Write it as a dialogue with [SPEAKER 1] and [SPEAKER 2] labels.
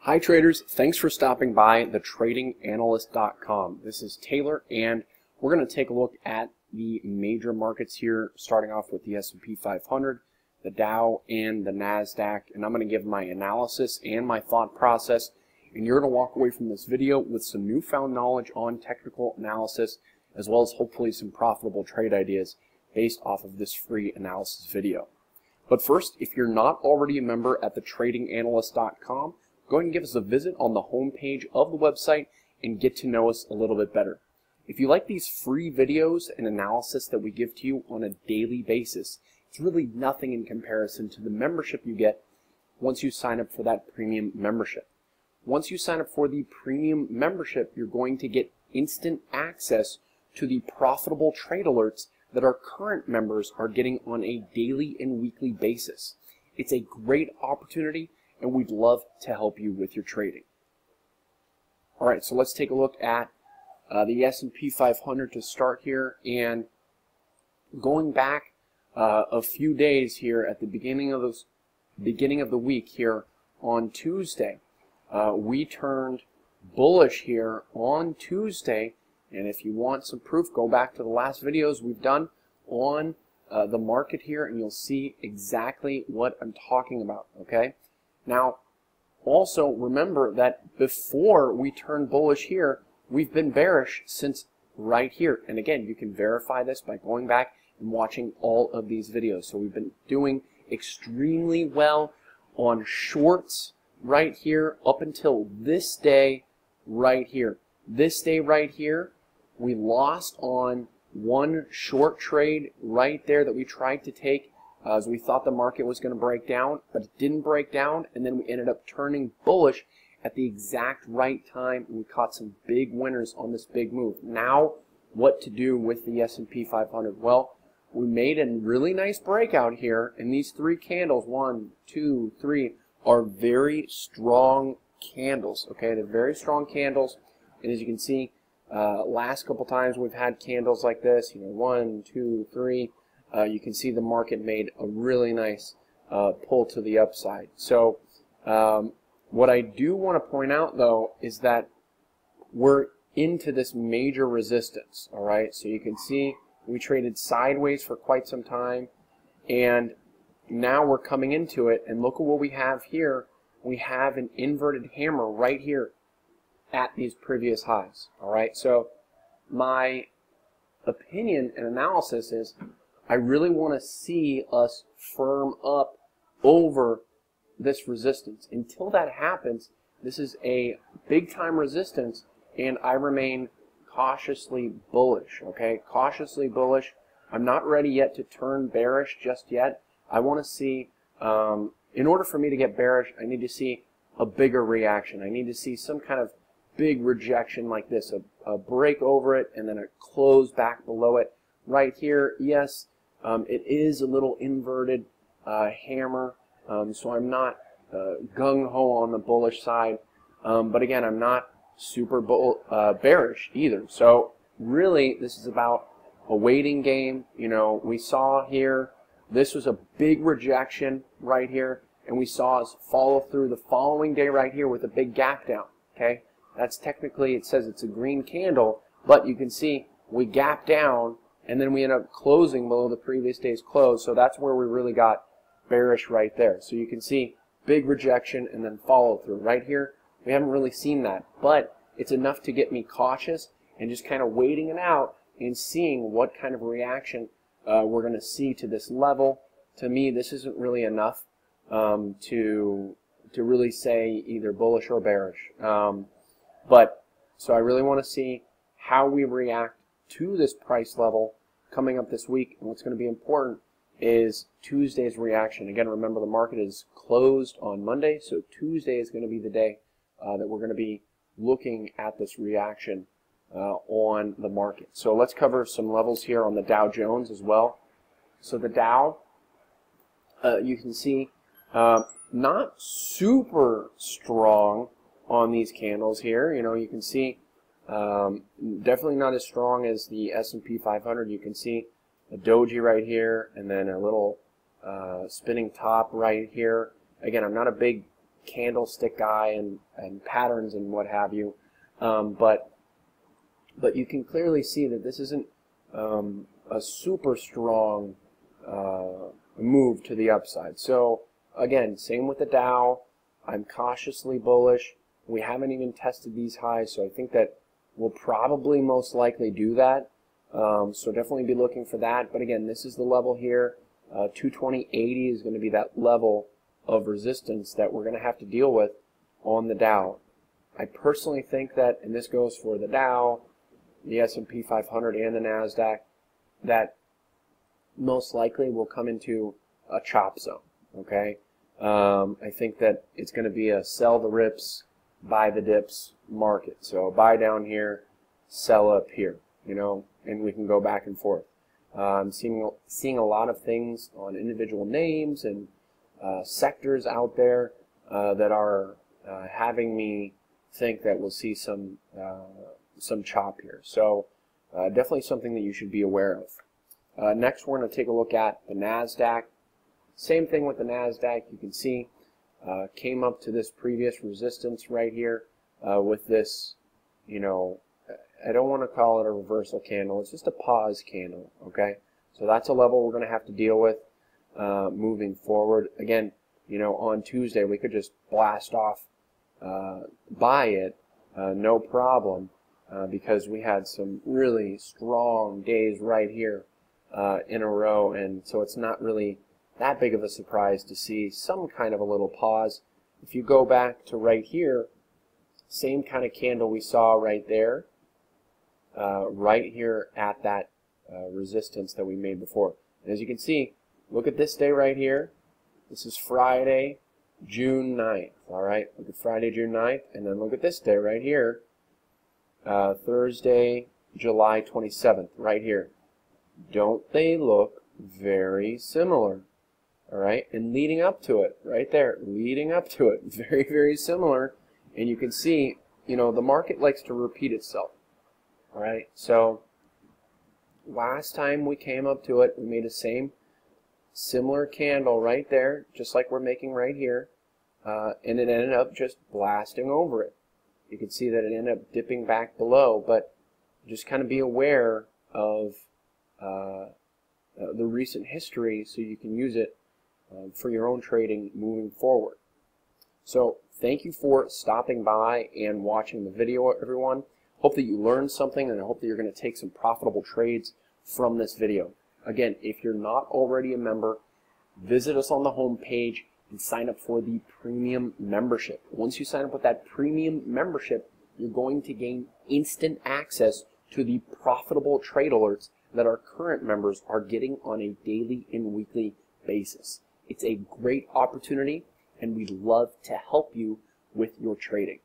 [SPEAKER 1] Hi traders, thanks for stopping by thetradinganalyst.com. This is Taylor and we're going to take a look at the major markets here, starting off with the S&P 500, the Dow, and the NASDAQ. And I'm going to give my analysis and my thought process, and you're going to walk away from this video with some newfound knowledge on technical analysis, as well as hopefully some profitable trade ideas based off of this free analysis video. But first, if you're not already a member at thetradinganalyst.com, go ahead and give us a visit on the home page of the website and get to know us a little bit better. If you like these free videos and analysis that we give to you on a daily basis, it's really nothing in comparison to the membership you get once you sign up for that premium membership. Once you sign up for the premium membership, you're going to get instant access to the profitable trade alerts that our current members are getting on a daily and weekly basis. It's a great opportunity, and we'd love to help you with your trading. All right, so let's take a look at the S&P 500 to start here. And going back a few days here at the beginning of the week here on Tuesday, we turned bullish here on Tuesday. And if you want some proof, go back to the last videos we've done on the market here, and you'll see exactly what I'm talking about. Okay. Now, also remember that before we turn bullish here, we've been bearish since right here. And again, you can verify this by going back and watching all of these videos. So we've been doing extremely well on shorts right here up until this day right here. This day right here, we lost on one short trade right there that we tried to take, as we thought the market was going to break down, but it didn't break down, and then we ended up turning bullish at the exact right time, and we caught some big winners on this big move. Now, what to do with the S&P 500? Well, we made a really nice breakout here, and these three candles, 1, 2, 3, are very strong candles. Okay, they're very strong candles, and as you can see, last couple times we've had candles like this, 1, 2, 3. You can see the market made a really nice pull to the upside. So what I do want to point out, though, is that we're into this major resistance. All right, so you can see we traded sideways for quite some time, and now we're coming into it, and look at what we have here. We have an inverted hammer right here at these previous highs. All right, so my opinion and analysis is I really want to see us firm up over this resistance. Until that happens, this is a big time resistance, and I remain cautiously bullish. Okay, cautiously bullish. I'm not ready yet to turn bearish just yet. I want to see, in order for me to get bearish, I need to see a bigger reaction. I need to see some kind of big rejection like this, a break over it, and then a close back below it. Right here, yes, it is a little inverted hammer, so I'm not gung-ho on the bullish side, but again, I'm not super bearish either. So really, this is about a waiting game. We saw here, this was a big rejection right here, and we saw us follow through the following day right here with a big gap down. Okay, that's technically, it says it's a green candle, but you can see we gap down, and then we end up closing below the previous day's close. So that's where we really got bearish right there. So you can see big rejection and then follow through. Right here, we haven't really seen that, but it's enough to get me cautious and just kind of waiting it out and seeing what kind of reaction we're going to see to this level. To me, this isn't really enough to really say either bullish or bearish. So I really want to see how we react to this price level coming up this week. And what's going to be important is Tuesday's reaction. Again, remember the market is closed on Monday, so Tuesday is going to be the day that we're going to be looking at this reaction on the market. So let's cover some levels here on the Dow Jones as well. So the Dow, you can see not super strong on these candles here. You can see definitely not as strong as the S&P 500. You can see a doji right here, and then a little spinning top right here. Again, I'm not a big candlestick guy and patterns and what have you, but you can clearly see that this isn't a super strong move to the upside. So again, same with the Dow. I'm cautiously bullish. We haven't even tested these highs, so I think that we'll probably most likely do that. So definitely be looking for that. But again, this is the level here. 220.80 is going to be that level of resistance that we're going to have to deal with on the Dow. I personally think that, and this goes for the Dow, the S&P 500, and the NASDAQ, that most likely will come into a chop zone. Okay, I think that it's going to be a sell the rips, buy the dips market. So buy down here, sell up here, you know, and we can go back and forth. I'm seeing a lot of things on individual names and sectors out there that are having me think that we'll see some chop here. So definitely something that you should be aware of. Next, we're going to take a look at the NASDAQ. Same thing with the NASDAQ. You can see came up to this previous resistance right here with this, you know, I don't want to call it a reversal candle. It's just a pause candle, okay? So that's a level we're going to have to deal with moving forward. Again, you know, on Tuesday we could just blast off, buy it, no problem, because we had some really strong days right here in a row, and so it's not really that big of a surprise to see some kind of a little pause. If you go back to right here, same kind of candle we saw right there, right here at that resistance that we made before. And as you can see, look at this day right here. This is Friday, June 9th. All right, look at Friday, June 9th, and then look at this day right here, Thursday, July 27th, right here. Don't they look very similar? All right, and leading up to it, right there, leading up to it, very, very similar. And you can see, you know, the market likes to repeat itself. All right, so last time we came up to it, we made a similar candle right there, just like we're making right here, and it ended up just blasting over it. You can see that it ended up dipping back below, but just kind of be aware of the recent history so you can use it for your own trading moving forward. So thank you for stopping by and watching the video, everyone. Hope that you learned something, and I hope that you're going to take some profitable trades from this video. Again, if you're not already a member, visit us on the home page and sign up for the premium membership. Once you sign up with that premium membership, you're going to gain instant access to the profitable trade alerts that our current members are getting on a daily and weekly basis. It's a great opportunity, and we'd love to help you with your trading.